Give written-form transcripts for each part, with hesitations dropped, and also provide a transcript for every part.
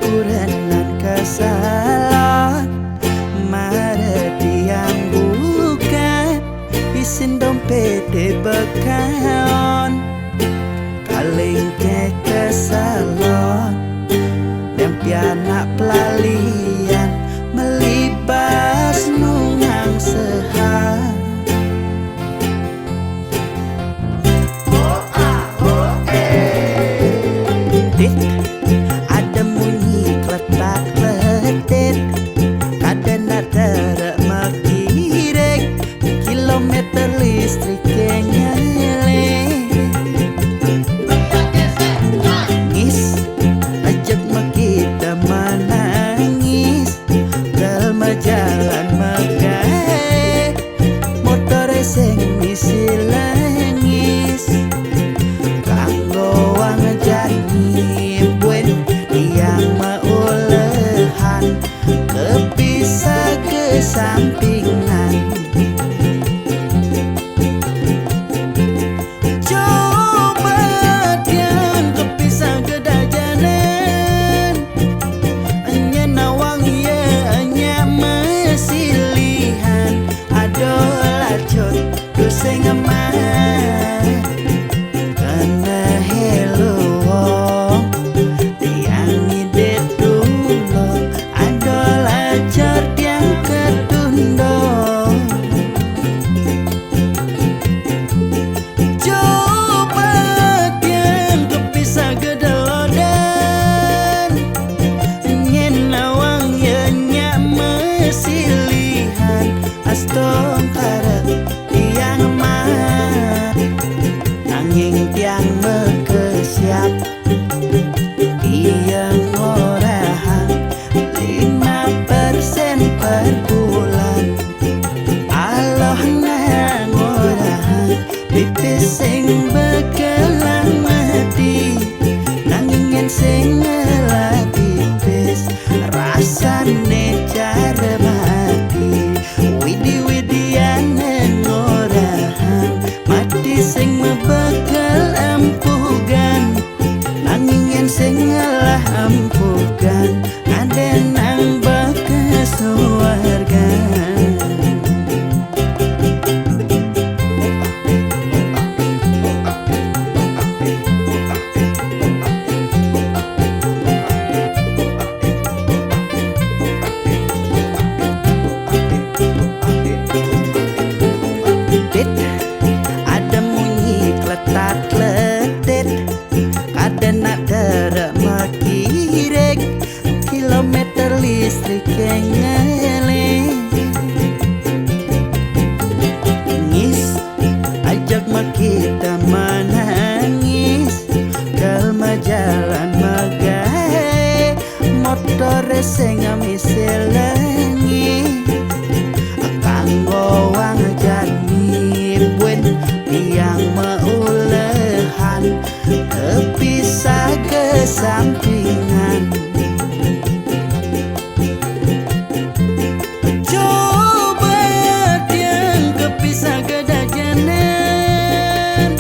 kurenan kesalon mare tiang buka isin dompet bekaon kaling ke kesalon lempianak pelalian melibas nungang sehat ada bunyi kletak-kletik kadang ada makirek kilometer listrik yang nyale ngis ajak makita menangis kelma jalan megah motor sing misi langis kanggo wang jani buen yang maulehan kepisah kesampingan coba tiang kepisah kedajanan hanya nawang ya hanya mesilihan adolah cot doseng emang astong karet tiang mah nanging tiang mekesiap tiang orahan 5% per bulan Allah nang orahan pipis sing bekelang mati nanging sing ngelah pipis rasane cara mati Widi-widian ngorahan mati sing mebekal ampugan nanging sing ngalah ampugan ada nang bekas warga ada bunyi kletak-kletik kadang ada makirek kilometer listrik yang nyale ngis ajak makita menangis kelma jalan megah motor sing misi langi kanggo wang jani buen tiang maulehan kepisah kesampingan coba tiang kepisah kedajanan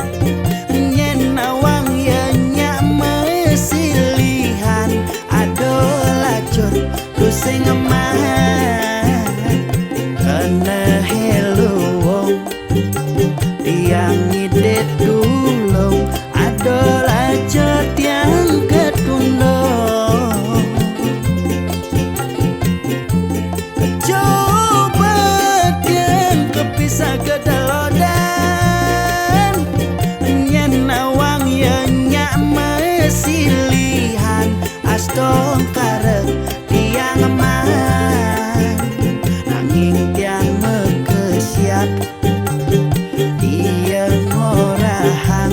nyen nawang ya nyak mesilihan adolah cot kusing emang kena helu wong tiang ngide dulung adolah cot yang ketundung coba tiang kepisah kedelodan nyen nawang ya nyak mesilihan astong karet tiang emang tiang mekesiap tiang orahan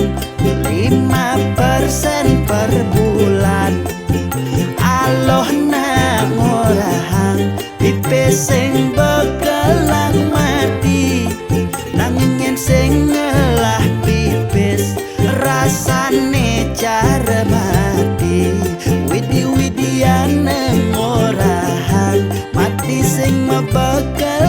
5% per bulan Allah nang orahan pipis sing bekelang mati nanging sing ngelah pipis rasane cara mati widi-widian ngorahan mati sing mebekal